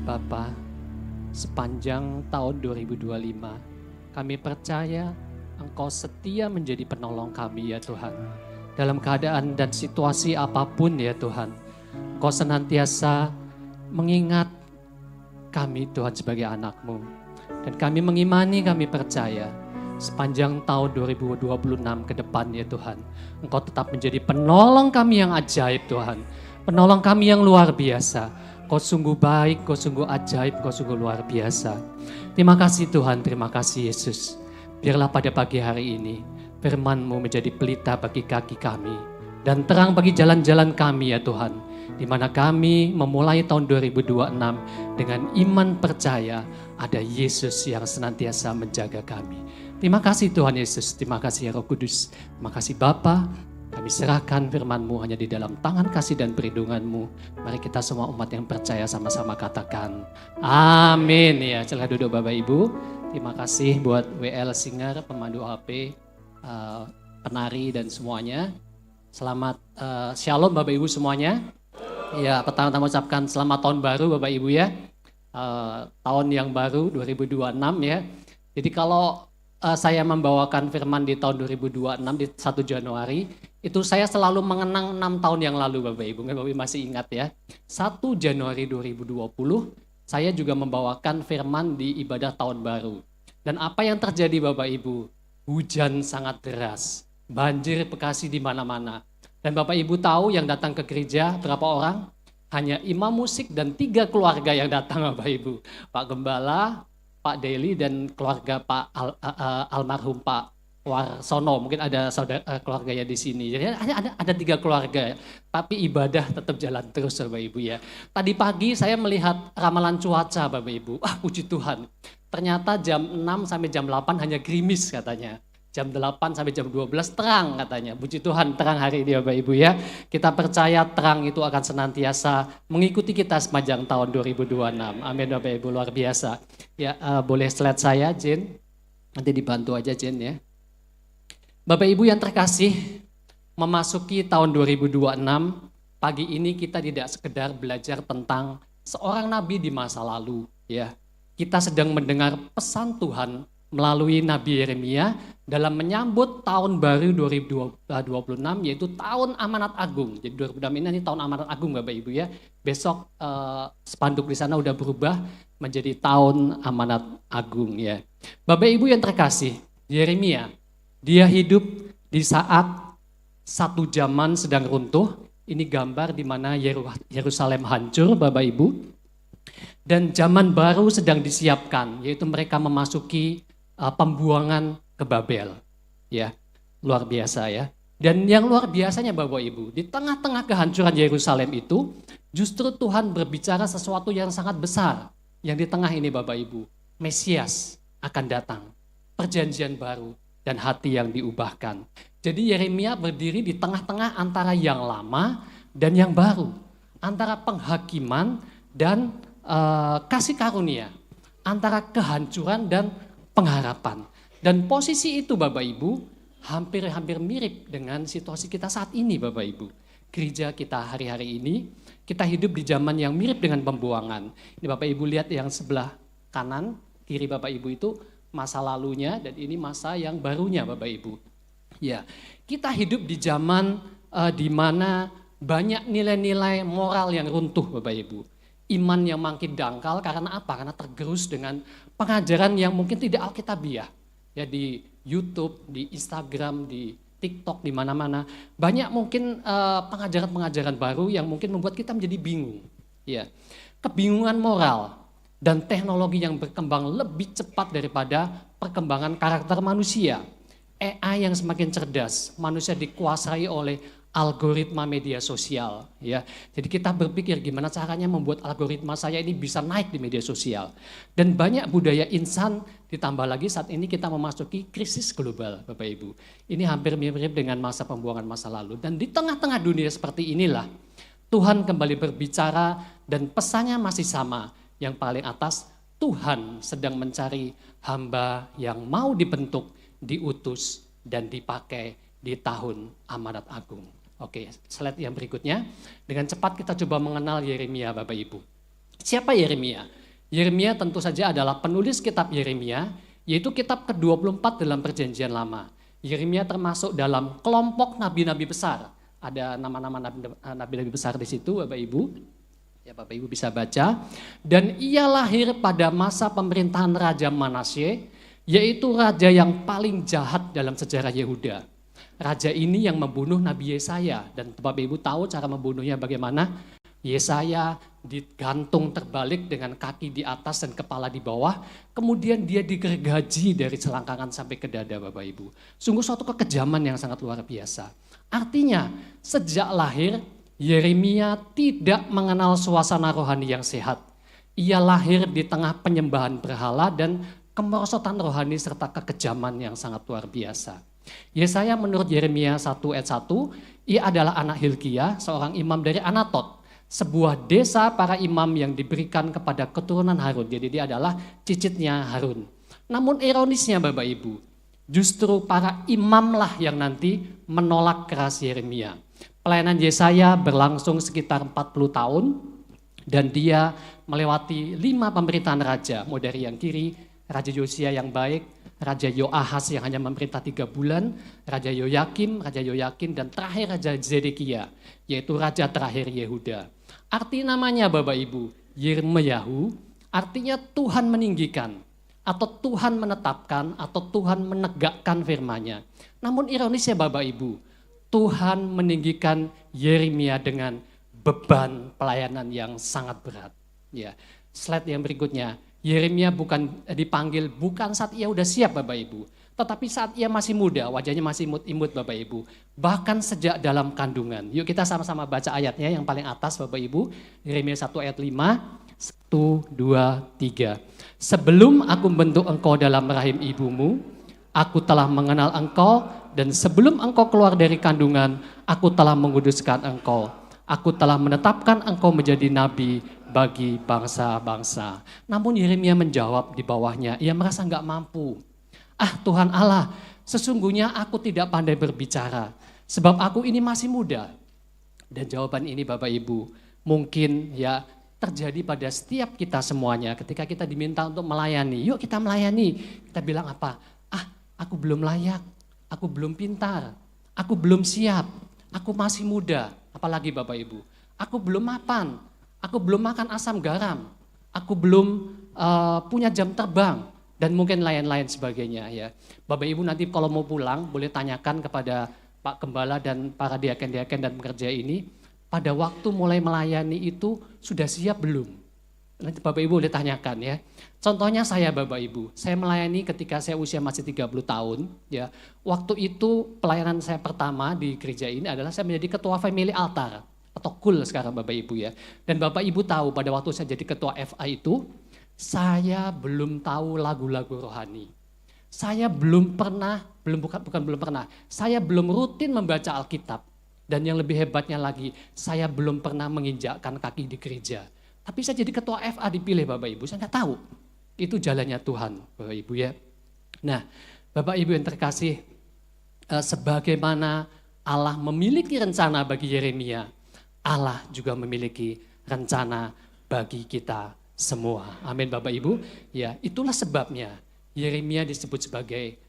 Bapa, sepanjang tahun 2025, kami percaya Engkau setia menjadi penolong kami ya Tuhan. Dalam keadaan dan situasi apapun ya Tuhan, Engkau senantiasa mengingat kami Tuhan sebagai anak-Mu. Dan kami mengimani, kami percaya sepanjang tahun 2026 ke depan ya Tuhan, Engkau tetap menjadi penolong kami yang ajaib Tuhan. Penolong kami yang luar biasa. Kau sungguh baik, Kau sungguh ajaib, Kau sungguh luar biasa. Terima kasih Tuhan, terima kasih Yesus. Biarlah pada pagi hari ini firman-Mu menjadi pelita bagi kaki kami dan terang bagi jalan-jalan kami ya Tuhan. Di mana kami memulai tahun 2026 dengan iman percaya ada Yesus yang senantiasa menjaga kami. Terima kasih Tuhan Yesus, terima kasih Roh Kudus, terima kasih Bapa. Kami serahkan firman-Mu hanya di dalam tangan kasih dan perlindungan-Mu. Mari kita semua umat yang percaya sama-sama katakan amin. Ya, silakan duduk Bapak Ibu. Terima kasih buat WL Singer, pemandu HP, penari dan semuanya. Selamat Shalom Bapak Ibu semuanya. Ya, pertama-tama ucapkan selamat tahun baru Bapak Ibu ya. Tahun yang baru 2026 ya. Jadi kalau saya membawakan firman di tahun 2026 di 1 Januari, itu saya selalu mengenang 6 tahun yang lalu Bapak Ibu. Bapak Ibu masih ingat ya. 1 Januari 2020 saya juga membawakan firman di ibadah tahun baru. Dan apa yang terjadi Bapak Ibu? Hujan sangat deras, banjir Bekasi di mana-mana. Dan Bapak Ibu tahu yang datang ke gereja berapa orang? Hanya imam musik dan 3 keluarga yang datang Bapak Ibu. Pak Gembala, Pak Deli dan keluarga Pak almarhum Pak Warsono. Mungkin ada saudara keluarganya di sini. Jadi ada 3 keluarga, tapi ibadah tetap jalan terus Bapak Ibu ya. Tadi pagi saya melihat ramalan cuaca Bapak Ibu. Puji Tuhan. Ternyata jam 6 sampai jam 8 hanya gerimis katanya. Jam 8 sampai jam 12 terang katanya. Puji Tuhan terang hari ini Bapak Ibu ya. Kita percaya terang itu akan senantiasa mengikuti kita sepanjang tahun 2026. Amin Bapak Ibu, luar biasa. Ya, boleh slide saya Jen. Nanti dibantu aja Jen ya. Bapak Ibu yang terkasih, memasuki tahun 2026, pagi ini kita tidak sekedar belajar tentang seorang nabi di masa lalu ya. Kita sedang mendengar pesan Tuhan melalui Nabi Yeremia dalam menyambut tahun baru 2026 yaitu tahun amanat agung. Jadi 2026 ini tahun amanat agung Bapak Ibu ya. Besok spanduk di sana udah berubah menjadi tahun amanat agung ya. Bapak Ibu yang terkasih, Yeremia dia hidup di saat satu zaman sedang runtuh. Ini gambar di mana Yerusalem hancur Bapak Ibu. Dan zaman baru sedang disiapkan, yaitu mereka memasuki pembuangan ke Babel. Ya, luar biasa ya. Dan yang luar biasanya Bapak Ibu, di tengah-tengah kehancuran Yerusalem itu, justru Tuhan berbicara sesuatu yang sangat besar. Yang di tengah ini Bapak Ibu, Mesias akan datang. Perjanjian baru dan hati yang diubahkan. Jadi Yeremia berdiri di tengah-tengah antara yang lama dan yang baru. Antara penghakiman dan kasih karunia. Antara kehancuran dan pengharapan. Dan posisi itu Bapak Ibu hampir mirip dengan situasi kita saat ini Bapak Ibu. Gereja kita hari-hari ini, kita hidup di zaman yang mirip dengan pembuangan. Ini Bapak Ibu lihat yang sebelah kanan, kiri Bapak Ibu itu masa lalunya dan ini masa yang barunya Bapak Ibu. Ya, kita hidup di zaman di mana banyak nilai-nilai moral yang runtuh Bapak Ibu. Iman yang makin dangkal karena apa? Karena tergerus dengan pengajaran yang mungkin tidak alkitabiah. Ya di YouTube, di Instagram, di TikTok, di mana-mana. Banyak mungkin pengajaran-pengajaran baru yang mungkin membuat kita menjadi bingung. Ya. Kebingungan moral dan teknologi yang berkembang lebih cepat daripada perkembangan karakter manusia. AI yang semakin cerdas, manusia dikuasai oleh algoritma media sosial ya. Jadi kita berpikir gimana caranya membuat algoritma saya ini bisa naik di media sosial. Dan banyak budaya insan, ditambah lagi saat ini kita memasuki krisis global Bapak Ibu. Ini hampir mirip dengan masa pembuangan masa lalu. Dan di tengah-tengah dunia seperti inilah Tuhan kembali berbicara dan pesannya masih sama. Yang paling atas, Tuhan sedang mencari hamba yang mau dibentuk, diutus dan dipakai di tahun amanat agung. Oke, slide yang berikutnya. Dengan cepat kita coba mengenal Yeremia Bapak Ibu. Siapa Yeremia? Yeremia tentu saja adalah penulis kitab Yeremia, yaitu kitab ke-24 dalam Perjanjian Lama. Yeremia termasuk dalam kelompok nabi-nabi besar. Ada nama-nama nabi-nabi besar di situ, Bapak Ibu. Ya, Bapak Ibu bisa baca. Dan ia lahir pada masa pemerintahan Raja Manasye, yaitu raja yang paling jahat dalam sejarah Yehuda. Raja ini yang membunuh Nabi Yesaya, dan Bapak Ibu tahu cara membunuhnya bagaimana? Yesaya digantung terbalik dengan kaki di atas dan kepala di bawah, kemudian dia digergaji dari selangkangan sampai ke dada, Bapak Ibu. Sungguh suatu kekejaman yang sangat luar biasa. Artinya sejak lahir Yeremia tidak mengenal suasana rohani yang sehat. Ia lahir di tengah penyembahan berhala dan kemerosotan rohani serta kekejaman yang sangat luar biasa. Yesaya menurut Yeremia 1 ayat 1, ia adalah anak Hilkiah, seorang imam dari Anatot, sebuah desa para imam yang diberikan kepada keturunan Harun. Jadi dia adalah cicitnya Harun. Namun ironisnya Bapak Ibu, justru para imamlah yang nanti menolak keras Yeremia. Pelayanan Yesaya berlangsung sekitar 40 tahun dan dia melewati 5 pemerintahan raja. Mulai dari yang kiri, Raja Yosia yang baik, Raja Yoahas yang hanya memerintah 3 bulan, Raja Yoyakim, dan terakhir Raja Zedekia, yaitu raja terakhir Yehuda. Arti namanya Bapak Ibu, Yirmeyahu, artinya Tuhan meninggikan, atau Tuhan menetapkan, atau Tuhan menegakkan firman-Nya. Namun ironisnya Bapak Ibu, Tuhan meninggikan Yeremia dengan beban pelayanan yang sangat berat. Ya, slide yang berikutnya. Yeremia dipanggil bukan saat ia udah siap Bapak Ibu, tetapi saat ia masih muda, wajahnya masih imut-imut Bapak Ibu. Bahkan sejak dalam kandungan. Yuk kita sama-sama baca ayatnya yang paling atas Bapak Ibu. Yeremia 1 ayat 5, 1, 2, 3. Sebelum aku membentuk engkau dalam rahim ibumu, aku telah mengenal engkau, dan sebelum engkau keluar dari kandungan, aku telah menguduskan engkau. Aku telah menetapkan engkau menjadi nabi bagi bangsa-bangsa. Namun Yeremia menjawab di bawahnya, ia merasa enggak mampu. Ah Tuhan Allah, sesungguhnya aku tidak pandai berbicara, sebab aku ini masih muda. Dan jawaban ini Bapak Ibu, mungkin ya terjadi pada setiap kita semuanya ketika kita diminta untuk melayani. Yuk kita melayani, kita bilang apa? Ah aku belum layak, aku belum pintar, aku belum siap, aku masih muda. Apalagi Bapak Ibu, aku belum mapan, aku belum makan asam garam, aku belum punya jam terbang, dan mungkin lain-lain sebagainya ya. Bapak Ibu nanti kalau mau pulang boleh tanyakan kepada Pak Gembala dan para diaken-diaken dan pekerja ini, pada waktu mulai melayani itu sudah siap belum? Nanti Bapak Ibu boleh tanyakan ya. Contohnya saya Bapak Ibu, saya melayani ketika saya usia masih 30 tahun ya. Waktu itu pelayanan saya pertama di gereja ini adalah saya menjadi ketua family altar atau KUL sekarang Bapak Ibu ya. Dan Bapak Ibu tahu pada waktu saya jadi ketua FA itu, saya belum tahu lagu-lagu rohani. Saya belum pernah, saya belum rutin membaca Alkitab. Dan yang lebih hebatnya lagi, saya belum pernah menginjakkan kaki di gereja. Tapi saya jadi ketua FA dipilih Bapak Ibu, saya nggak tahu. Itu jalannya Tuhan Bapak Ibu ya. Nah Bapak Ibu yang terkasih, sebagaimana Allah memiliki rencana bagi Yeremia, Allah juga memiliki rencana bagi kita semua. Amin Bapak Ibu. Ya, itulah sebabnya Yeremia disebut sebagai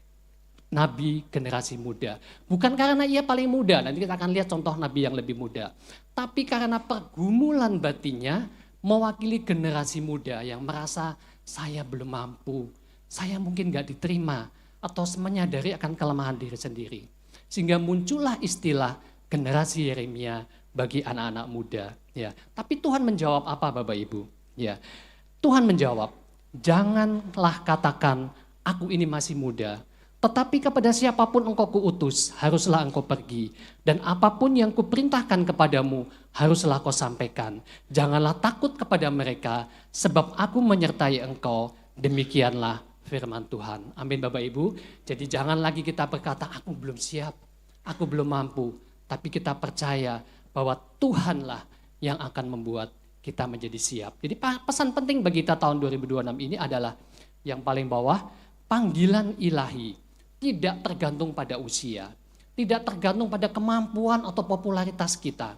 nabi generasi muda. Bukan karena ia paling muda, nanti kita akan lihat contoh nabi yang lebih muda. Tapi karena pergumulan batinnya mewakili generasi muda yang merasa saya belum mampu, saya mungkin gak diterima, atau menyadari akan kelemahan diri sendiri. Sehingga muncullah istilah generasi Yeremia bagi anak-anak muda. Ya, tapi Tuhan menjawab apa Bapak Ibu? Ya, Tuhan menjawab, janganlah katakan aku ini masih muda, tetapi kepada siapapun engkau kuutus, haruslah engkau pergi. Dan apapun yang kuperintahkan kepadamu, haruslah kau sampaikan. Janganlah takut kepada mereka, sebab aku menyertai engkau. Demikianlah firman Tuhan. Amin Bapak Ibu. Jadi jangan lagi kita berkata, aku belum siap, aku belum mampu. Tapi kita percaya bahwa Tuhanlah yang akan membuat kita menjadi siap. Jadi pesan penting bagi kita tahun 2026 ini adalah yang paling bawah, panggilan ilahi. Tidak tergantung pada usia, tidak tergantung pada kemampuan atau popularitas kita.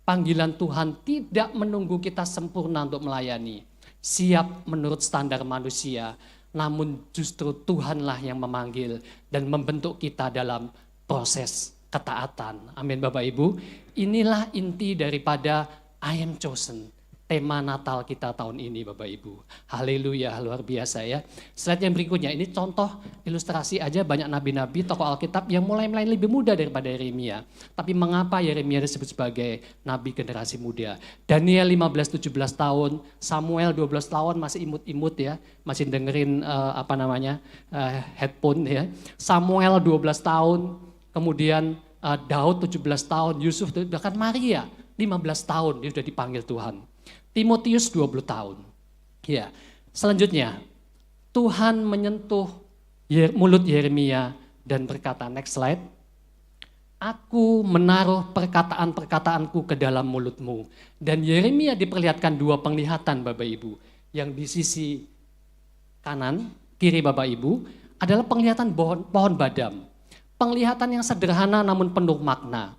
Panggilan Tuhan tidak menunggu kita sempurna untuk melayani. siap menurut standar manusia, namun justru Tuhanlah yang memanggil dan membentuk kita dalam proses ketaatan. Amin Bapak Ibu. Inilah inti daripada I am chosen. Tema Natal kita tahun ini Bapak Ibu. Haleluya, luar biasa ya. Slide yang berikutnya, ini contoh ilustrasi aja banyak nabi-nabi, tokoh Alkitab yang mulai lebih muda daripada Yeremia. Tapi mengapa Yeremia disebut sebagai nabi generasi muda? Daniel 15-17 tahun, Samuel 12 tahun masih imut-imut ya, masih dengerin headphone ya. Samuel 12 tahun, kemudian Daud 17 tahun, Yusuf, bahkan Maria 15 tahun dia sudah dipanggil Tuhan. Timotius 20 tahun. Ya. Selanjutnya, Tuhan menyentuh mulut Yeremia dan berkata, next slide. Aku menaruh perkataan-perkataanku ke dalam mulutmu. Dan Yeremia diperlihatkan dua penglihatan Bapak Ibu. Yang di sisi kanan, kiri Bapak Ibu, adalah penglihatan pohon badam. Penglihatan yang sederhana namun penuh makna.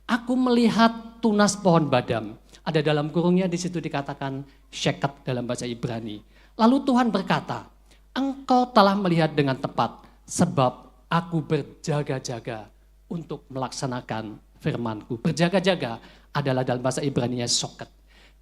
Aku melihat tunas pohon badam. Ada dalam kurungnya di situ dikatakan syeket dalam bahasa Ibrani. Lalu Tuhan berkata, engkau telah melihat dengan tepat sebab aku berjaga-jaga untuk melaksanakan firmanku. Berjaga-jaga adalah dalam bahasa Ibrani-nya syeket.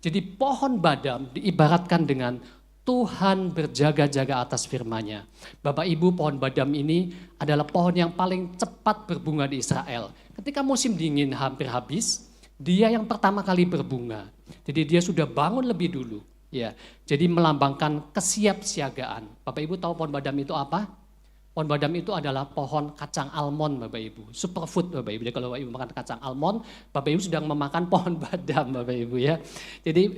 Jadi pohon badam diibaratkan dengan Tuhan berjaga-jaga atas firman-Nya. Bapak Ibu, pohon badam ini adalah pohon yang paling cepat berbunga di Israel. Ketika musim dingin hampir habis, dia yang pertama kali berbunga. Jadi dia sudah bangun lebih dulu. Ya, jadi melambangkan kesiapsiagaan. Bapak Ibu tahu pohon badam itu apa? Pohon badam itu adalah pohon kacang almond Bapak Ibu. Superfood Bapak Ibu. Jadi kalau Bapak Ibu makan kacang almond, Bapak Ibu sedang memakan pohon badam Bapak Ibu ya. Jadi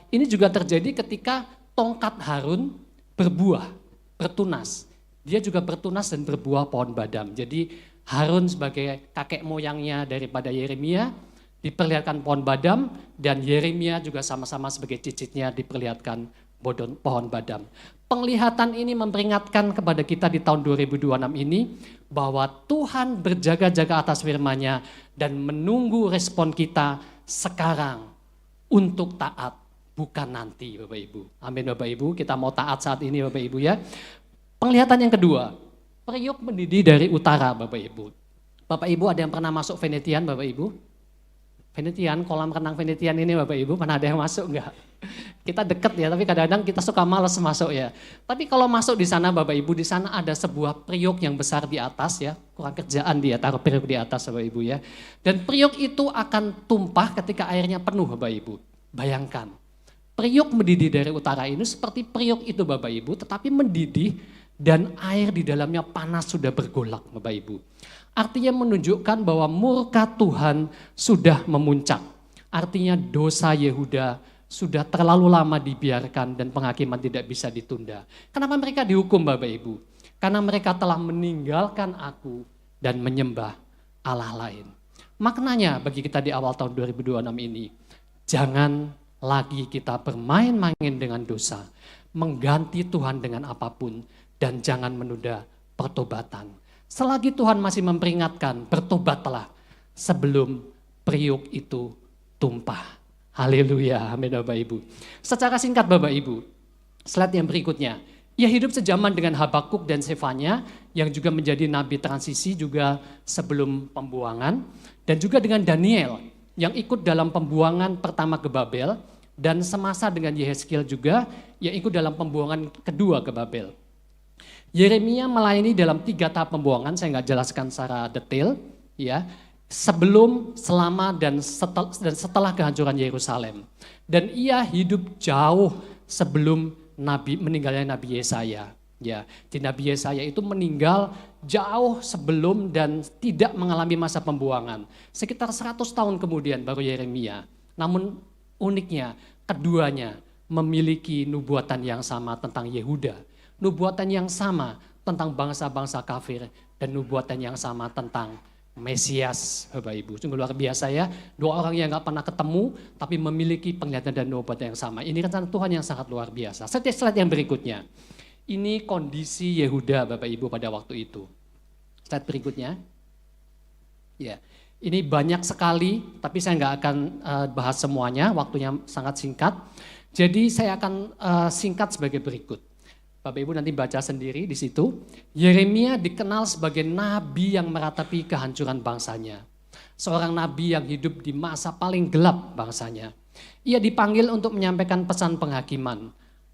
ini juga terjadi ketika tongkat Harun berbuah, bertunas. Dia juga bertunas dan berbuah pohon badam. Jadi Harun sebagai kakek moyangnya daripada Yeremia diperlihatkan pohon badam, dan Yeremia juga sama-sama sebagai cicitnya diperlihatkan pohon badam. Penglihatan ini memperingatkan kepada kita di tahun 2026 ini bahwa Tuhan berjaga-jaga atas firman-Nya dan menunggu respon kita sekarang untuk taat, bukan nanti Bapak Ibu. Amin Bapak Ibu, kita mau taat saat ini Bapak Ibu ya. Penglihatan yang kedua, periuk mendidih dari utara Bapak Ibu. Bapak Ibu ada yang pernah masuk Venetian Bapak Ibu? Venetian, kolam renang Venetian ini Bapak Ibu, pernah ada yang masuk enggak? Kita deket ya, tapi kadang-kadang kita suka malas masuk ya. Tapi kalau masuk di sana Bapak Ibu, di sana ada sebuah periuk yang besar di atas ya, kurang kerjaan dia taruh periuk di atas Bapak Ibu ya. Dan periuk itu akan tumpah ketika airnya penuh Bapak Ibu. Bayangkan, periuk mendidih dari utara ini seperti periuk itu Bapak Ibu, tetapi mendidih dan air di dalamnya panas sudah bergolak Bapak Ibu. Artinya menunjukkan bahwa murka Tuhan sudah memuncak. Artinya dosa Yehuda sudah terlalu lama dibiarkan dan penghakiman tidak bisa ditunda. Kenapa mereka dihukum Bapak Ibu? Karena mereka telah meninggalkan aku dan menyembah Allah lain. Maknanya bagi kita di awal tahun 2026 ini, jangan lagi kita bermain-main dengan dosa, mengganti Tuhan dengan apapun, dan jangan menunda pertobatan. Selagi Tuhan masih memperingatkan, bertobatlah sebelum periuk itu tumpah. Haleluya, amin Bapak Ibu. Secara singkat Bapak Ibu, slide yang berikutnya. Ia hidup sejaman dengan Habakuk dan Sefanya yang juga menjadi nabi transisi juga sebelum pembuangan. Dan juga dengan Daniel yang ikut dalam pembuangan pertama ke Babel. Dan semasa dengan Yehezkiel juga yang ikut dalam pembuangan kedua ke Babel. Yeremia melayani dalam 3 tahap pembuangan, saya nggak jelaskan secara detail, ya. Sebelum, selama, dan setelah kehancuran Yerusalem. Dan ia hidup jauh sebelum meninggalnya Nabi Yesaya. Ya, di Nabi Yesaya itu meninggal jauh sebelum dan tidak mengalami masa pembuangan. Sekitar 100 tahun kemudian baru Yeremia. Namun uniknya, keduanya memiliki nubuatan yang sama tentang Yehuda. Nubuatan yang sama tentang bangsa-bangsa kafir dan nubuatan yang sama tentang Mesias, Bapak Ibu. Sungguh luar biasa ya, 2 orang yang gak pernah ketemu tapi memiliki penglihatan dan nubuatan yang sama. Ini rencana Tuhan yang sangat luar biasa. Slide yang berikutnya. Ini kondisi Yehuda Bapak Ibu pada waktu itu. Slide berikutnya. Ya, ini banyak sekali tapi saya gak akan bahas semuanya, waktunya sangat singkat. Jadi saya akan singkat sebagai berikut. Bapak Ibu nanti baca sendiri di situ. Yeremia dikenal sebagai nabi yang meratapi kehancuran bangsanya. Seorang nabi yang hidup di masa paling gelap bangsanya. Ia dipanggil untuk menyampaikan pesan penghakiman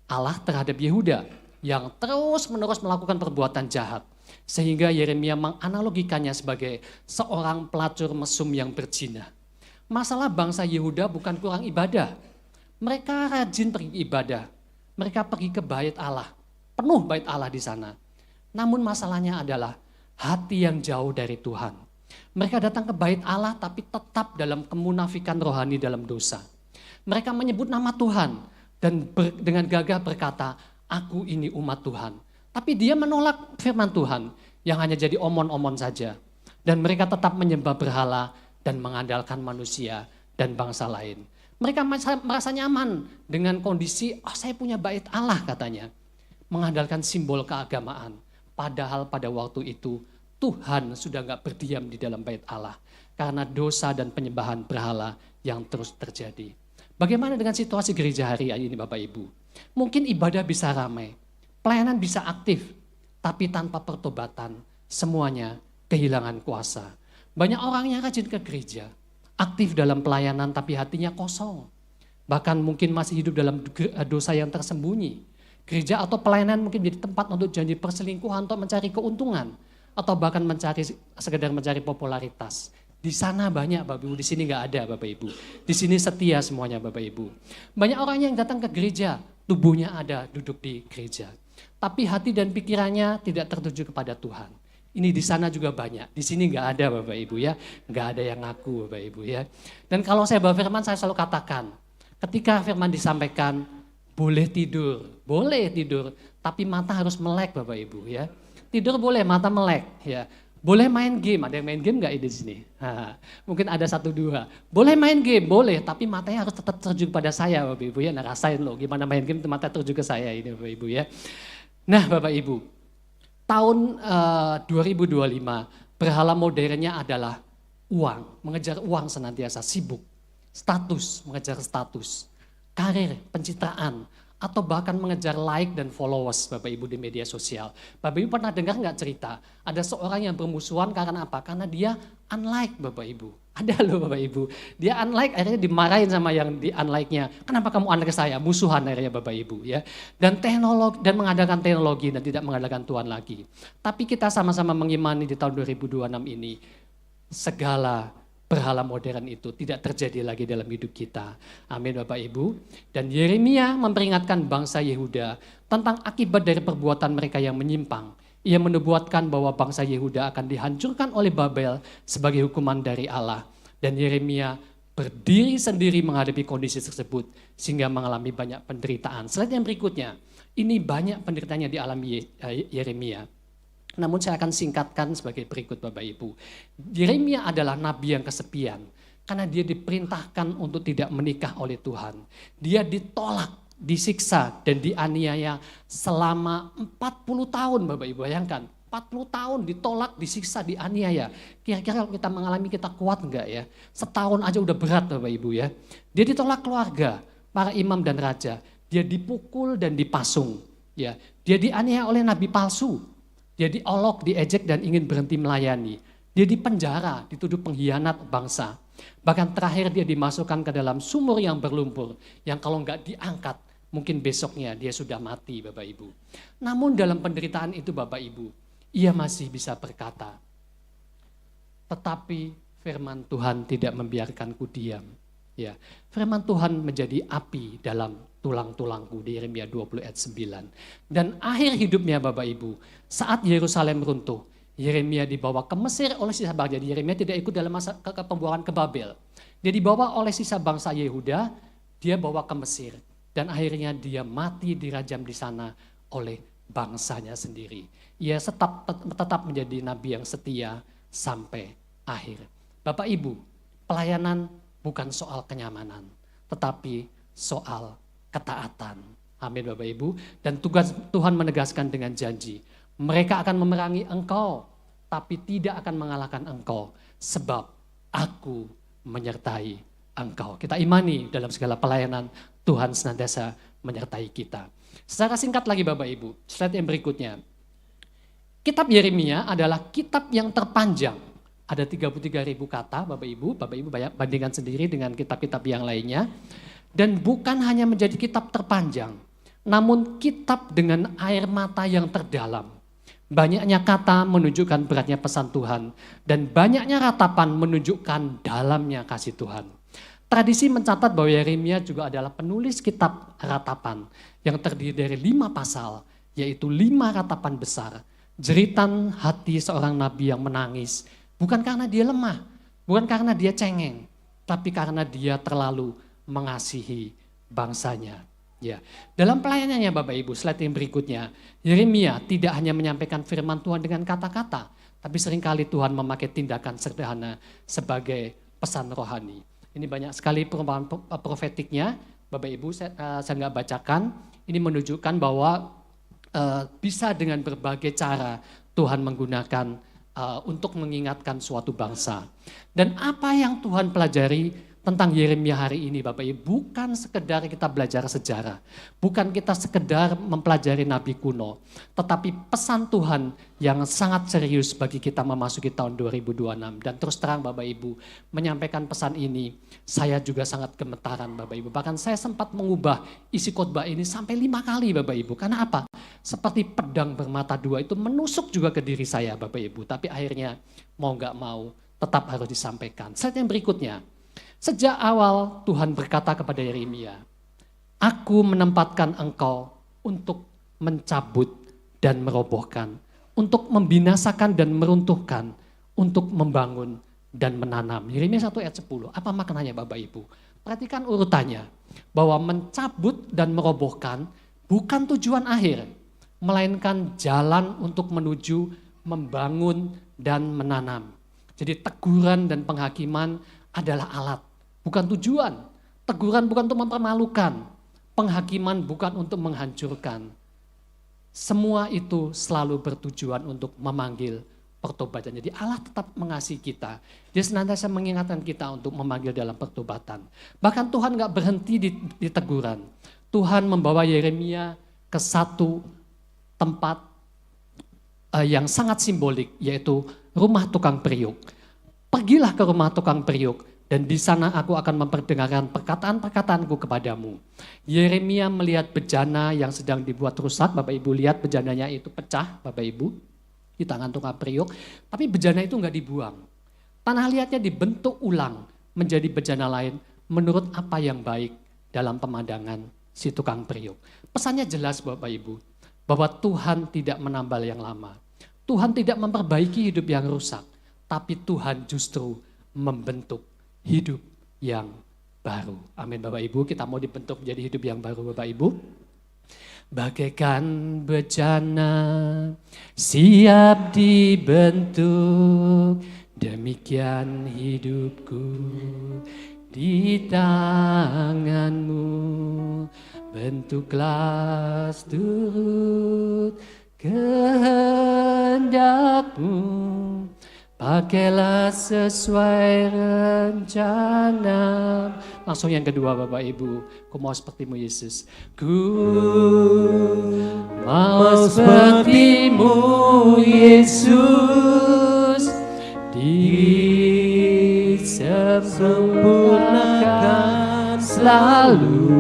Allah terhadap Yehuda yang terus-menerus melakukan perbuatan jahat. Sehingga Yeremia menganalogikannya sebagai seorang pelacur mesum yang berzina. Masalah bangsa Yehuda bukan kurang ibadah. Mereka rajin pergi ibadah. Mereka pergi ke bait Allah. Penuh bait Allah di sana. Namun masalahnya adalah hati yang jauh dari Tuhan. Mereka datang ke bait Allah tapi tetap dalam kemunafikan rohani dalam dosa. Mereka menyebut nama Tuhan dan dengan gagah berkata, aku ini umat Tuhan. Tapi dia menolak firman Tuhan yang hanya jadi omon-omon saja. Dan mereka tetap menyembah berhala dan mengandalkan manusia dan bangsa lain. Mereka merasa nyaman dengan kondisi, saya punya bait Allah katanya. Mengandalkan simbol keagamaan. Padahal pada waktu itu Tuhan sudah gak berdiam di dalam bait Allah. Karena dosa dan penyembahan berhala yang terus terjadi. Bagaimana dengan situasi gereja hari ini Bapak Ibu? Mungkin ibadah bisa ramai, pelayanan bisa aktif, tapi tanpa pertobatan semuanya kehilangan kuasa. Banyak orang yang rajin ke gereja, aktif dalam pelayanan tapi hatinya kosong. Bahkan mungkin masih hidup dalam dosa yang tersembunyi. Gereja atau pelayanan mungkin menjadi tempat untuk janji perselingkuhan untuk mencari keuntungan. Atau bahkan sekedar mencari popularitas. Di sana banyak Bapak Ibu, di sini gak ada Bapak Ibu. Di sini setia semuanya Bapak Ibu. Banyak orang yang datang ke gereja, tubuhnya ada duduk di gereja. Tapi hati dan pikirannya tidak tertuju kepada Tuhan. Ini di sana juga banyak, di sini nggak ada Bapak Ibu ya, nggak ada yang ngaku Bapak Ibu ya. Dan kalau saya bawa firman saya selalu katakan, ketika firman disampaikan boleh tidur, tapi mata harus melek Bapak Ibu ya. Tidur boleh, mata melek ya. Boleh main game, ada yang main game nggak di sini? Mungkin ada 1-2. Boleh main game, boleh, tapi matanya harus tetap tertuju pada saya Bapak Ibu ya. Nah rasain loh gimana main game mata tertuju ke saya ini Bapak Ibu ya. Nah Bapak Ibu, tahun 2025 berhala modernnya adalah uang, mengejar uang senantiasa, sibuk, status, mengejar status, karir, pencitraan, atau bahkan mengejar like dan followers Bapak Ibu di media sosial. Bapak Ibu pernah dengar nggak cerita, ada seorang yang bermusuhan karena apa? Karena dia unlike Bapak Ibu. Ada loh Bapak Ibu, dia unlike akhirnya dimarahin sama yang di unlike-nya. Kenapa kamu unlike saya? Musuhan akhirnya Bapak Ibu ya. Dan teknologi dan mengadakan teknologi dan tidak mengadakan Tuhan lagi. Tapi kita sama-sama mengimani di tahun 2026 ini segala berhala modern itu tidak terjadi lagi dalam hidup kita. Amin Bapak Ibu. Dan Yeremia memperingatkan bangsa Yehuda tentang akibat dari perbuatan mereka yang menyimpang. Ia menubuatkan bahwa bangsa Yehuda akan dihancurkan oleh Babel sebagai hukuman dari Allah. Dan Yeremia berdiri sendiri menghadapi kondisi tersebut sehingga mengalami banyak penderitaan. Slide yang berikutnya, ini banyak penderitaan yang dialami Yeremia. Namun saya akan singkatkan sebagai berikut Bapak Ibu. Yeremia adalah nabi yang kesepian karena dia diperintahkan untuk tidak menikah oleh Tuhan. Dia ditolak, disiksa dan dianiaya selama 40 tahun Bapak Ibu, bayangkan. 40 tahun ditolak, disiksa, dianiaya. Kira-kira kalau kita mengalami kita kuat enggak ya? Setahun aja udah berat Bapak Ibu ya. Dia ditolak keluarga, para imam dan raja. Dia dipukul dan dipasung. Ya, dia dianiaya oleh nabi palsu. Dia diolok, diejek dan ingin berhenti melayani. Dia dipenjara, dituduh pengkhianat bangsa. Bahkan terakhir dia dimasukkan ke dalam sumur yang berlumpur. Yang kalau enggak diangkat, mungkin besoknya dia sudah mati Bapak Ibu. Namun dalam penderitaan itu Bapak Ibu, ia masih bisa berkata, tetapi firman Tuhan tidak membiarkanku diam. Ya, firman Tuhan menjadi api dalam tulang-tulangku di Yeremia 20 ayat 9. Dan akhir hidupnya Bapak Ibu, saat Yerusalem runtuh, Yeremia dibawa ke Mesir oleh sisa bangsa. Jadi Yeremia tidak ikut dalam masa pembuangan ke Babel. Dia dibawa oleh sisa bangsa Yehuda, dia bawa ke Mesir. Dan akhirnya dia mati dirajam di sana oleh bangsanya sendiri. Ia tetap menjadi nabi yang setia sampai akhir. Bapak Ibu, pelayanan bukan soal kenyamanan, tetapi soal ketaatan. Amin Bapak Ibu. Dan tugas Tuhan menegaskan dengan janji, mereka akan memerangi engkau, tapi tidak akan mengalahkan engkau, sebab aku menyertai engkau. Kita imani dalam segala pelayanan, Tuhan senantiasa menyertai kita. Secara singkat lagi Bapak Ibu, slide yang berikutnya. Kitab Yeremia adalah kitab yang terpanjang. Ada 33.000 kata Bapak Ibu bandingkan sendiri dengan kitab-kitab yang lainnya. Dan bukan hanya menjadi kitab terpanjang, namun kitab dengan air mata yang terdalam. Banyaknya kata menunjukkan beratnya pesan Tuhan, dan banyaknya ratapan menunjukkan dalamnya kasih Tuhan. Tradisi mencatat bahwa Yeremia juga adalah penulis kitab ratapan yang terdiri dari 5 pasal, yaitu 5 ratapan besar. Jeritan hati seorang nabi yang menangis, bukan karena dia lemah, bukan karena dia cengeng, tapi karena dia terlalu mengasihi bangsanya. Ya, dalam pelayanannya Bapak Ibu, slide yang berikutnya, Yeremia tidak hanya menyampaikan firman Tuhan dengan kata-kata, tapi seringkali Tuhan memakai tindakan sederhana sebagai pesan rohani. Ini banyak sekali perumpamaan profetiknya, Bapak Ibu saya nggak bacakan. Ini menunjukkan bahwa bisa dengan berbagai cara Tuhan menggunakan untuk mengingatkan suatu bangsa. Dan apa yang Tuhan pelajari tentang Yeremia hari ini Bapak Ibu, bukan sekedar kita belajar sejarah, bukan kita sekedar mempelajari nabi kuno, tetapi pesan Tuhan yang sangat serius bagi kita memasuki tahun 2026. Dan terus terang Bapak Ibu, menyampaikan pesan ini, saya juga sangat gemetaran Bapak Ibu. Bahkan saya sempat mengubah isi khotbah ini sampai 5 kali Bapak Ibu. Karena apa? Seperti pedang bermata dua itu menusuk juga ke diri saya Bapak Ibu. Tapi akhirnya mau gak mau tetap harus disampaikan. Slide yang berikutnya. Sejak awal Tuhan berkata kepada Yeremia, aku menempatkan engkau untuk mencabut dan merobohkan, untuk membinasakan dan meruntuhkan, untuk membangun dan menanam. Yeremia 1 ayat 10, apa maknanya Bapak Ibu? Perhatikan urutannya, bahwa mencabut dan merobohkan bukan tujuan akhir, melainkan jalan untuk menuju membangun dan menanam. Jadi teguran dan penghakiman adalah alat, bukan tujuan. Teguran bukan untuk mempermalukan, penghakiman bukan untuk menghancurkan. Semua itu selalu bertujuan untuk memanggil pertobatan. Jadi Allah tetap mengasihi kita. Dia senantiasa mengingatkan kita untuk memanggil dalam pertobatan. Bahkan Tuhan gak berhenti di teguran. Tuhan membawa Yeremia ke satu tempat yang sangat simbolik, yaitu rumah tukang periuk. Pergilah ke rumah tukang periuk, dan di sana aku akan memperdengarkan perkataan-perkataanku kepadamu. Yeremia melihat bejana yang sedang dibuat rusak. Bapak Ibu lihat bejananya itu pecah Bapak Ibu di tangan tukang periuk. Tapi bejana itu enggak dibuang. Tanah liatnya dibentuk ulang menjadi bejana lain menurut apa yang baik dalam pemandangan si tukang periuk. Pesannya jelas Bapak Ibu, bahwa Tuhan tidak menambal yang lama. Tuhan tidak memperbaiki hidup yang rusak. Tapi Tuhan justru membentuk hidup yang baru. Amin Bapak Ibu, kita mau dibentuk menjadi hidup yang baru Bapak Ibu. Bagaikan bejana siap dibentuk, demikian hidupku di tanganmu. Bentuklah turut kehendakmu, pakailah sesuai rencana. Langsung yang kedua Bapak Ibu, ku mau sepertimu Yesus. Ku mau sepertimu Yesus, disempurnakan selalu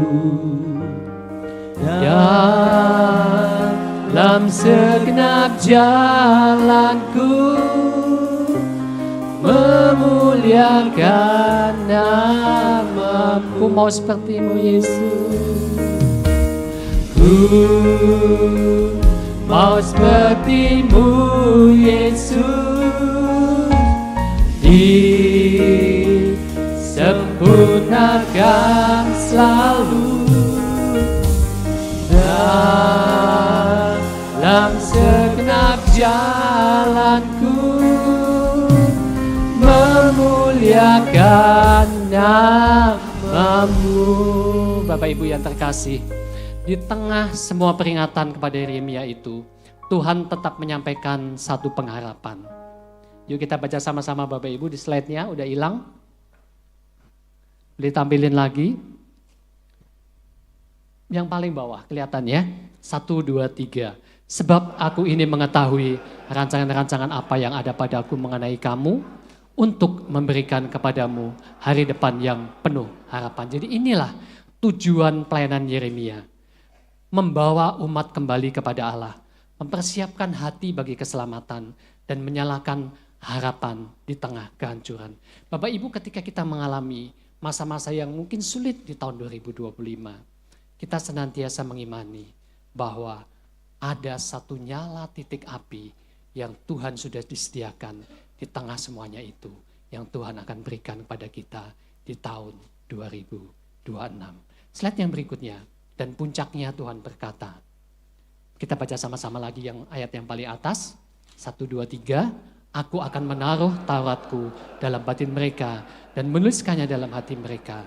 dalam segenap jalanku, memuliakan namamu. Mau sepertimu Yesus, ku mau sepertimu Yesus, disempurnakan selalu dalam segenap jalanku, memuliakan namamu. Bapak Ibu yang terkasih, di tengah semua peringatan kepada Yeremia itu, Tuhan tetap menyampaikan satu pengharapan. Yuk kita baca sama-sama Bapak Ibu, di slide-nya udah hilang. Boleh tampilin lagi. Yang paling bawah kelihatan ya. 1, 2, 3. Sebab aku ini mengetahui rancangan-rancangan apa yang ada padaku mengenai kamu untuk memberikan kepadamu hari depan yang penuh harapan. Jadi inilah tujuan pelayanan Yeremia. Membawa umat kembali kepada Allah. Mempersiapkan hati bagi keselamatan dan menyalakan harapan di tengah kehancuran. Bapak Ibu, ketika kita mengalami masa-masa yang mungkin sulit di tahun 2025, kita senantiasa mengimani bahwa ada satu nyala titik api yang Tuhan sudah disediakan di tengah semuanya itu, yang Tuhan akan berikan kepada kita di tahun 2026. Slide yang berikutnya, dan puncaknya Tuhan berkata, kita baca sama-sama lagi yang ayat yang paling atas, 1, 2, 3, aku akan menaruh Tauratku dalam batin mereka dan menuliskannya dalam hati mereka.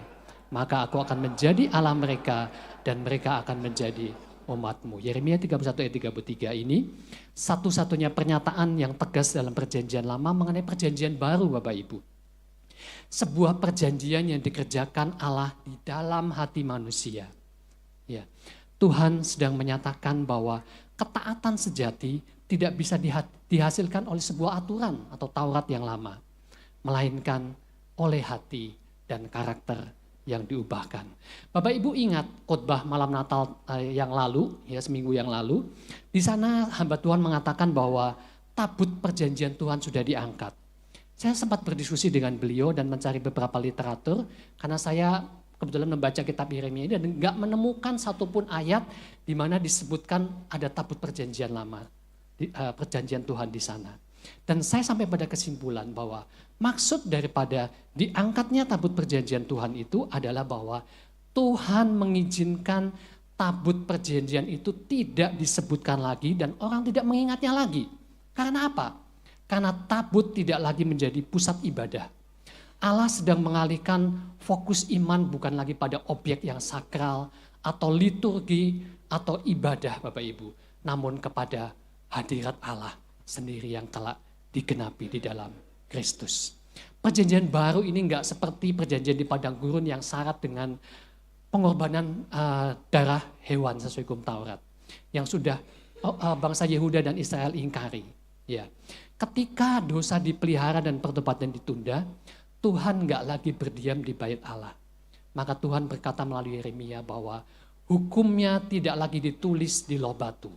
Maka aku akan menjadi Allah mereka dan mereka akan menjadi umatmu. Yeremia 31 ayat 33 ini satu-satunya pernyataan yang tegas dalam perjanjian lama mengenai perjanjian baru Bapak Ibu. Sebuah perjanjian yang dikerjakan Allah di dalam hati manusia. Ya, Tuhan sedang menyatakan bahwa ketaatan sejati tidak bisa dihasilkan oleh sebuah aturan atau Taurat yang lama, melainkan oleh hati dan karakter yang diubahkan. Bapak Ibu ingat khotbah malam Natal yang lalu, ya seminggu yang lalu, di sana hamba Tuhan mengatakan bahwa tabut perjanjian Tuhan sudah diangkat. Saya sempat berdiskusi dengan beliau dan mencari beberapa literatur karena saya kebetulan membaca kitab Yeremia ini dan enggak menemukan satupun ayat di mana disebutkan ada tabut perjanjian lama, perjanjian Tuhan di sana. Dan saya sampai pada kesimpulan bahwa maksud daripada diangkatnya tabut perjanjian Tuhan itu adalah bahwa Tuhan mengizinkan tabut perjanjian itu tidak disebutkan lagi dan orang tidak mengingatnya lagi. Karena apa? Karena tabut tidak lagi menjadi pusat ibadah. Allah sedang mengalihkan fokus iman bukan lagi pada objek yang sakral atau liturgi atau ibadah Bapak Ibu. Namun kepada hadirat Allah sendiri yang telah digenapi di dalam Kristus. Perjanjian baru ini enggak seperti perjanjian di padang gurun yang syarat dengan pengorbanan darah hewan sesuai hukum Taurat. Yang sudah bangsa Yehuda dan Israel ingkari. Ya. Ketika dosa dipelihara dan pertobatan ditunda, Tuhan enggak lagi berdiam di bait Allah. Maka Tuhan berkata melalui Yeremia bahwa hukumnya tidak lagi ditulis di loh batu,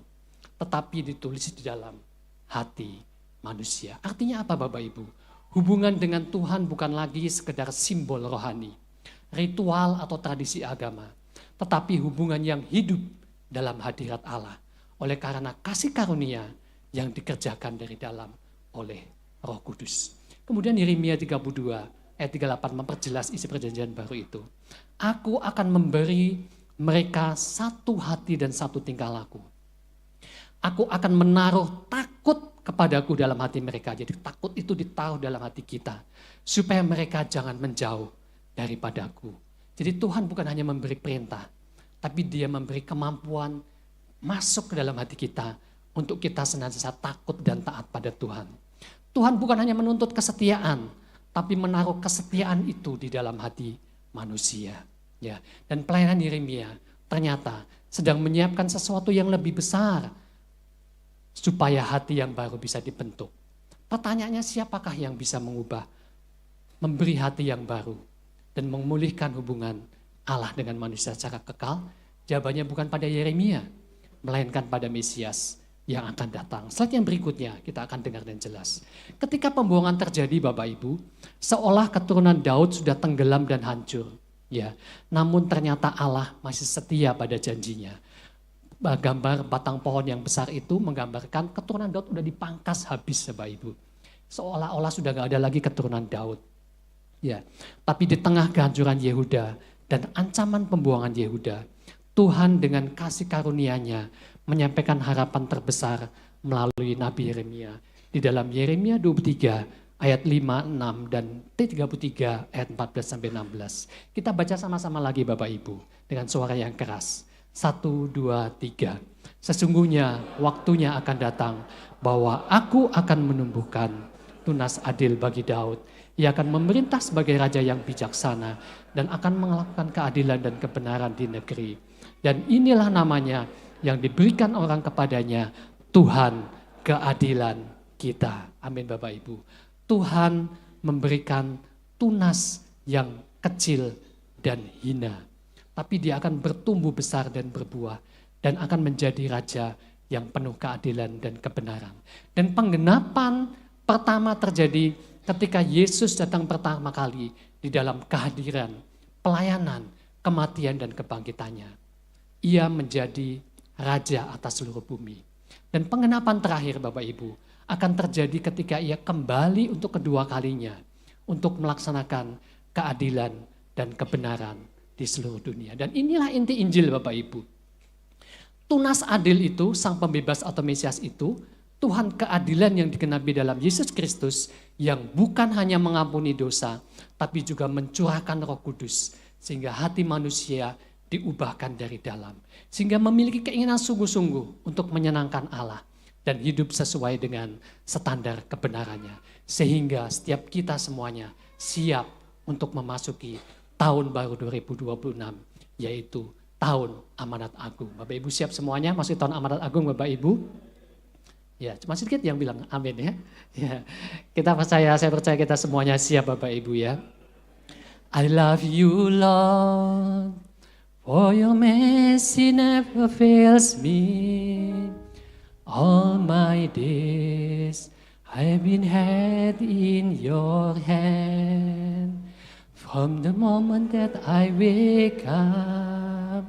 tetapi ditulis di dalam hati manusia. Artinya apa Bapak Ibu? Hubungan dengan Tuhan bukan lagi sekedar simbol rohani, ritual atau tradisi agama, tetapi hubungan yang hidup dalam hadirat Allah oleh karena kasih karunia yang dikerjakan dari dalam oleh Roh Kudus. Kemudian Yeremia 32 ayat 38 memperjelas isi perjanjian baru itu. Aku akan memberi mereka satu hati dan satu tingkah laku. Aku akan menaruh takut kepadaku dalam hati mereka. Jadi takut itu ditaruh dalam hati kita. Supaya mereka jangan menjauh daripadaku. Jadi Tuhan bukan hanya memberi perintah. Tapi dia memberi kemampuan masuk ke dalam hati kita. Untuk kita senantiasa takut dan taat pada Tuhan. Tuhan bukan hanya menuntut kesetiaan. Tapi menaruh kesetiaan itu di dalam hati manusia. Ya. Dan pelayanan Yeremia ternyata sedang menyiapkan sesuatu yang lebih besar. Supaya hati yang baru bisa dibentuk. Pertanyaannya siapakah yang bisa mengubah, memberi hati yang baru, dan memulihkan hubungan Allah dengan manusia secara kekal? Jawabannya bukan pada Yeremia, melainkan pada Mesias yang akan datang. Slide yang berikutnya kita akan dengar dan jelas. Ketika pembuangan terjadi Bapak Ibu, seolah keturunan Daud sudah tenggelam dan hancur. Ya, namun ternyata Allah masih setia pada janjinya. Gambar batang pohon yang besar itu menggambarkan keturunan Daud udah dipangkas habis Bapak Ibu. Seolah-olah sudah gak ada lagi keturunan Daud. Ya, tapi di tengah kehancuran Yehuda dan ancaman pembuangan Yehuda, Tuhan dengan kasih karunia-Nya menyampaikan harapan terbesar melalui Nabi Yeremia. Di dalam Yeremia 23 ayat 5, 6 dan T33 ayat 14 sampai 16. Kita baca sama-sama lagi Bapak Ibu dengan suara yang keras. 1, 2, 3. Sesungguhnya waktunya akan datang bahwa aku akan menumbuhkan tunas adil bagi Daud. Ia akan memerintah sebagai raja yang bijaksana dan akan melakukan keadilan dan kebenaran di negeri. Dan inilah namanya yang diberikan orang kepadanya, Tuhan keadilan kita. Amin Bapak Ibu. Tuhan memberikan tunas yang kecil dan hina. Tapi dia akan bertumbuh besar dan berbuah. Dan akan menjadi raja yang penuh keadilan dan kebenaran. Dan penggenapan pertama terjadi ketika Yesus datang pertama kali di dalam kehadiran, pelayanan, kematian dan kebangkitannya. Ia menjadi raja atas seluruh bumi. Dan penggenapan terakhir Bapak Ibu akan terjadi ketika ia kembali untuk kedua kalinya untuk melaksanakan keadilan dan kebenaran di seluruh dunia. Dan inilah inti Injil Bapak Ibu. Tunas adil itu, sang pembebas atau Mesias itu, Tuhan keadilan yang digenapi dalam Yesus Kristus yang bukan hanya mengampuni dosa, tapi juga mencurahkan Roh Kudus sehingga hati manusia diubahkan dari dalam. Sehingga memiliki keinginan sungguh-sungguh untuk menyenangkan Allah dan hidup sesuai dengan standar kebenarannya. Sehingga setiap kita semuanya siap untuk memasuki tahun baru 2026, yaitu tahun amanat agung. Bapak Ibu siap semuanya masuk tahun amanat agung Bapak Ibu? Ya, cuma sedikit yang bilang amin ya. Ya, saya percaya kita semuanya siap Bapak Ibu ya. I love you Lord, for your mercy never fails me. All my days I've been held in your hand. From the moment that I wake up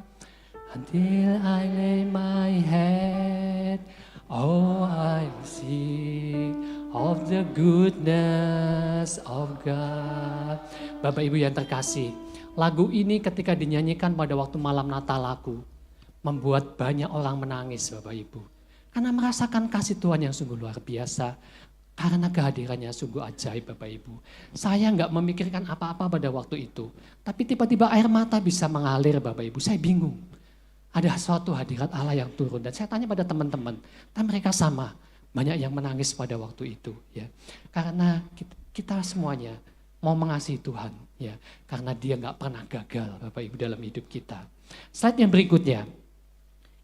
until I lay my head, oh I sing of the goodness of God. Bapak Ibu yang terkasih, lagu ini ketika dinyanyikan pada waktu malam Natal lagu, membuat banyak orang menangis Bapak Ibu. Karena merasakan kasih Tuhan yang sungguh luar biasa. Karena kehadirannya sungguh ajaib Bapak Ibu. Saya nggak memikirkan apa-apa pada waktu itu. Tapi tiba-tiba air mata bisa mengalir Bapak Ibu. Saya bingung. Ada suatu hadirat Allah yang turun. Dan saya tanya pada teman-teman. Dan mereka sama. Banyak yang menangis pada waktu itu. Ya. Karena kita semuanya mau mengasihi Tuhan. Ya. Karena dia nggak pernah gagal Bapak Ibu dalam hidup kita. Slide yang berikutnya.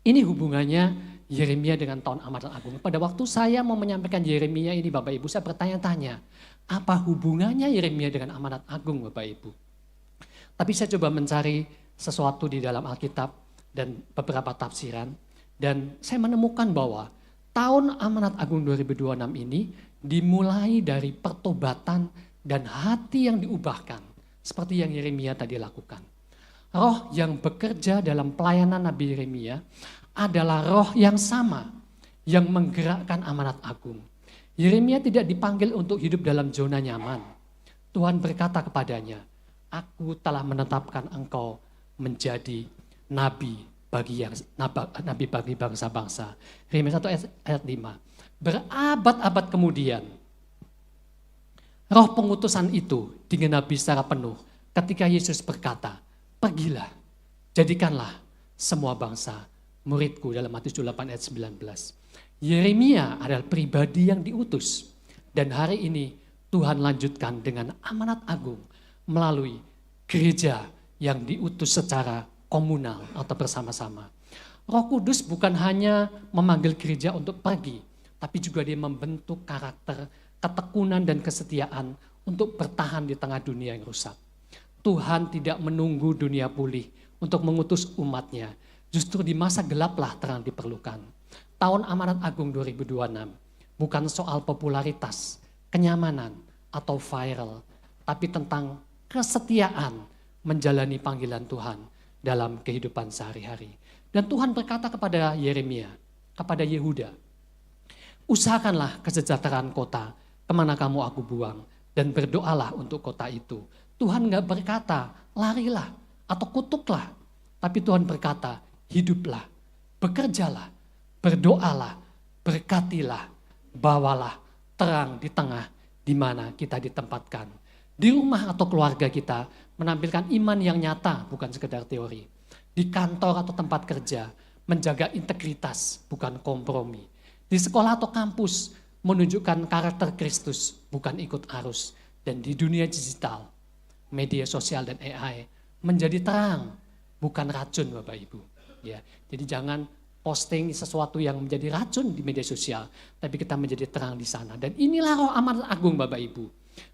Ini hubungannya Yeremia dengan tahun amanat agung. Pada waktu saya mau menyampaikan Yeremia ini Bapak Ibu, saya bertanya-tanya, apa hubungannya Yeremia dengan amanat agung Bapak Ibu? Tapi saya coba mencari sesuatu di dalam Alkitab dan beberapa tafsiran. Dan saya menemukan bahwa tahun amanat agung 2026 ini dimulai dari pertobatan dan hati yang diubahkan. Seperti yang Yeremia tadi lakukan. Roh yang bekerja dalam pelayanan Nabi Yeremia adalah roh yang sama yang menggerakkan amanat agung. Yeremia tidak dipanggil untuk hidup dalam zona nyaman. Tuhan berkata kepadanya, aku telah menetapkan engkau menjadi nabi bagi bangsa-bangsa. Yeremia 1 ayat 5. Berabad-abad kemudian, roh pengutusan itu digenapi secara penuh ketika Yesus berkata, pergilah, jadikanlah semua bangsa muridku dalam Matius 28 ayat 19. Yeremia adalah pribadi yang diutus. Dan hari ini Tuhan lanjutkan dengan amanat agung melalui gereja yang diutus secara komunal atau bersama-sama. Roh Kudus bukan hanya memanggil gereja untuk pergi, tapi juga dia membentuk karakter, ketekunan dan kesetiaan untuk bertahan di tengah dunia yang rusak. Tuhan tidak menunggu dunia pulih untuk mengutus umatnya. Justru di masa gelaplah terang diperlukan. Tahun amanat agung 2026 bukan soal popularitas, kenyamanan, atau viral. Tapi tentang kesetiaan menjalani panggilan Tuhan dalam kehidupan sehari-hari. Dan Tuhan berkata kepada Yeremia, kepada Yehuda, usahakanlah kesejahteraan kota kemana kamu aku buang. Dan berdoalah untuk kota itu. Tuhan gak berkata larilah atau kutuklah. Tapi Tuhan berkata, hiduplah, bekerjalah, berdoalah, berkatilah, bawalah terang di tengah di mana kita ditempatkan. Di rumah atau keluarga kita menampilkan iman yang nyata, bukan sekedar teori. Di kantor atau tempat kerja, menjaga integritas, bukan kompromi. Di sekolah atau kampus, menunjukkan karakter Kristus, bukan ikut arus. Dan di dunia digital, media sosial dan AI, menjadi terang, bukan racun Bapak Ibu. Ya, jadi jangan posting sesuatu yang menjadi racun di media sosial, tapi kita menjadi terang di sana. Dan inilah roh amanat agung Bapak Ibu.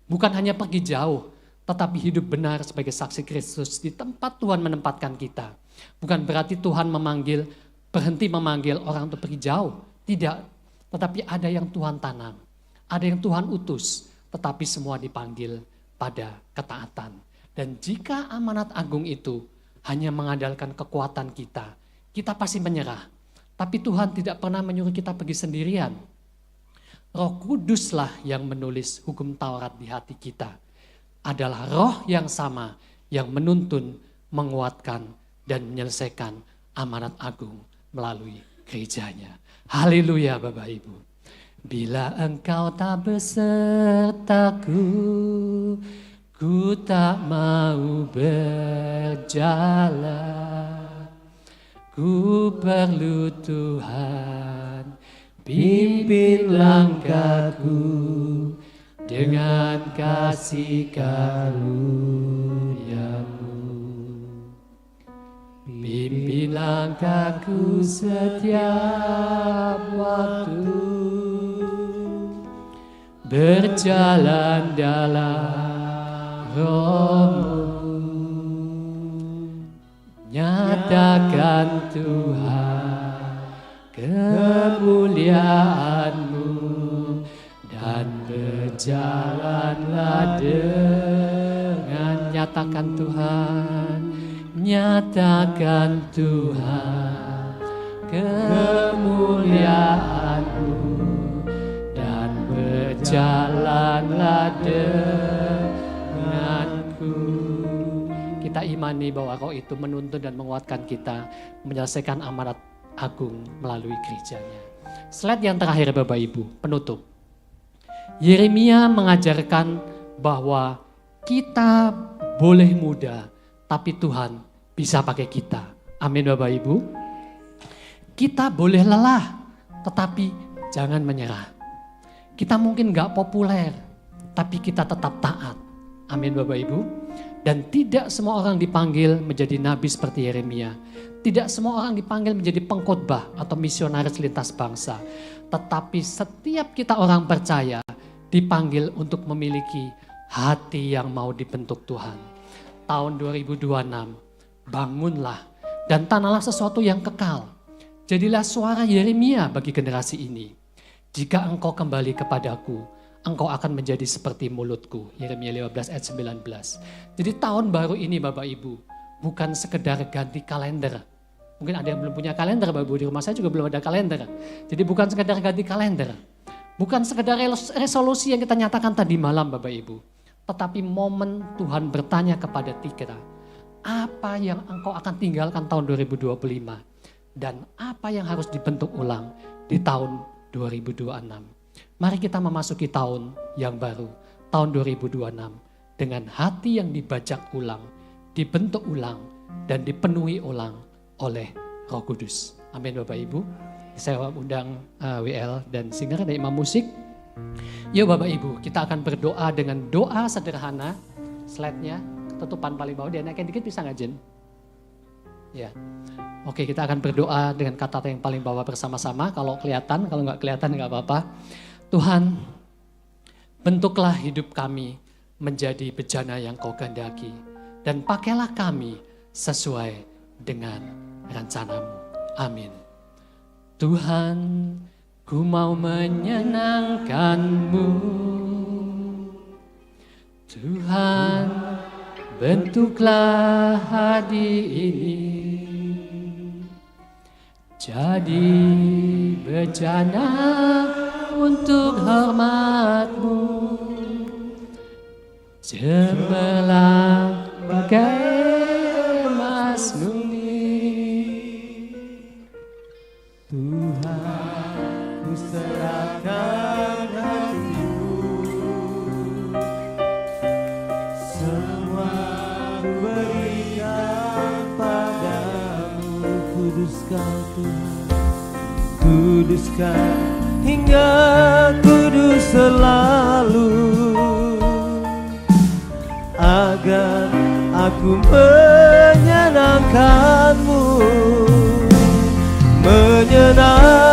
Bukan hanya pergi jauh, tetapi hidup benar sebagai saksi Kristus di tempat Tuhan menempatkan kita. Bukan berarti Tuhan berhenti memanggil orang untuk pergi jauh. Tidak, tetapi ada yang Tuhan tanam, ada yang Tuhan utus, tetapi semua dipanggil pada ketaatan. Dan jika amanat agung itu hanya mengandalkan kekuatan kita, kita pasti menyerah. Tapi Tuhan tidak pernah menyuruh kita pergi sendirian. Roh Kuduslah yang menulis hukum Taurat di hati kita. Adalah roh yang sama yang menuntun, menguatkan, dan menyelesaikan amanat agung melalui gerejanya. Haleluya Bapak Ibu. Bila engkau tak besertaku, ku tak mau berjalan. Ku perlu Tuhan, pimpin langkahku dengan kasih karunia-Mu. Pimpin langkahku setiap waktu, berjalan dalam Roh-Mu. Nyatakan Tuhan kemuliaan-Mu dan berjalanlah dengan nyatakan Tuhan kemuliaan-Mu dan berjalanlah denganku. Kita imani bahwa Roh itu menuntun dan menguatkan kita menyelesaikan amanat agung melalui gerejanya. Slide yang terakhir Bapak Ibu, penutup. Yeremia mengajarkan bahwa kita boleh muda, tapi Tuhan bisa pakai kita. Amin Bapak Ibu. Kita boleh lelah, tetapi jangan menyerah. Kita mungkin gak populer, tapi kita tetap taat. Amin Bapak Ibu. Dan tidak semua orang dipanggil menjadi nabi seperti Yeremia. Tidak semua orang dipanggil menjadi pengkhotbah atau misionaris lintas bangsa. Tetapi setiap kita orang percaya dipanggil untuk memiliki hati yang mau dibentuk Tuhan. Tahun 2026, bangunlah dan tanamlah sesuatu yang kekal. Jadilah suara Yeremia bagi generasi ini. Jika engkau kembali kepadaku, engkau akan menjadi seperti mulutku. Yeremia 15 ayat 19. Jadi tahun baru ini Bapak Ibu, bukan sekedar ganti kalender. Mungkin ada yang belum punya kalender Bapak Ibu, di rumah saya juga belum ada kalender. Jadi bukan sekedar ganti kalender. Bukan sekedar resolusi yang kita nyatakan tadi malam Bapak Ibu. Tetapi momen Tuhan bertanya kepada kita, apa yang engkau akan tinggalkan tahun 2025? Dan apa yang harus dibentuk ulang di tahun 2026? Mari kita memasuki tahun yang baru, tahun 2026, dengan hati yang dibajak ulang, dibentuk ulang, dan dipenuhi ulang oleh Roh Kudus. Amin Bapak Ibu. Saya undang WL dan singer dan imam musik. Yuk Bapak Ibu, kita akan berdoa dengan doa sederhana. Slide-nya, ketutupan paling bawah, dinaikin dikit bisa nggak Jen? Ya. Oke, kita akan berdoa dengan kata yang paling bawah bersama-sama. Kalau kelihatan, kalau nggak kelihatan nggak apa-apa. Tuhan, bentuklah hidup kami menjadi bejana yang Kau kehendaki. Dan pakailah kami sesuai dengan rencana-Mu. Amin. Tuhan, ku mau menyenangkan-Mu. Tuhan, bentuklah hati ini jadi bejana untuk hormat-Mu. Cemerlang bagai emas murni. Tuhan, ku serahkan hatiku, semua ku berikan padamu. Kuduskan Tuhan, kuduskan hingga kudus selalu, agar aku menyenangkan-Mu. cinta